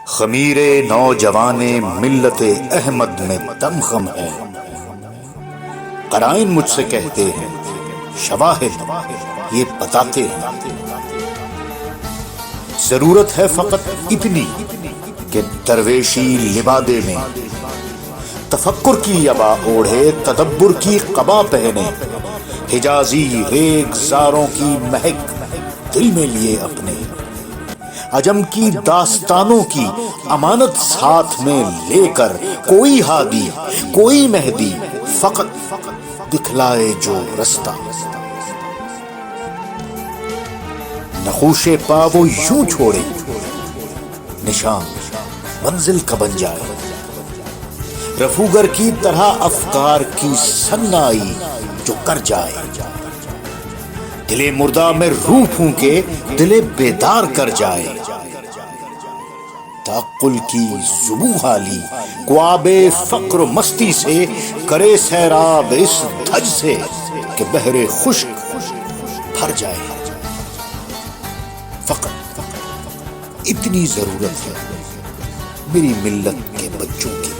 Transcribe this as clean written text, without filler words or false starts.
خمیر نوجوان ملت احمد میں دم خم ہے، قرائن مجھ سے کہتے ہیں، شواہد یہ بتاتے ہیں۔ ضرورت ہے فقط اتنی کہ درویشی لبادے میں تفکر کی عبا اوڑھے، تدبر کی قبا پہنے، حجازی ریگ زاروں کی مہک دل میں لیے اپنے، عجم کی داستانوں کی امانت ساتھ میں لے کر، کوئی ہادی کوئی مہدی فقط دکھلائے جو رستہ، نقوش پا وہ یوں چھوڑے، نشان منزل کا بن جائے، رفوگر کی طرح افکار کی سنائی جو کر جائے، دل مردہ میں روح پھونکے دل بیدار کر جائے، تعقل کی زبوں حالی کواب فقر و مستی سے کرے سیراب اس دھج سے کہ بحر خشک بھر جائے۔ فقط اتنی ضرورت ہے میری ملت کے بچوں کی۔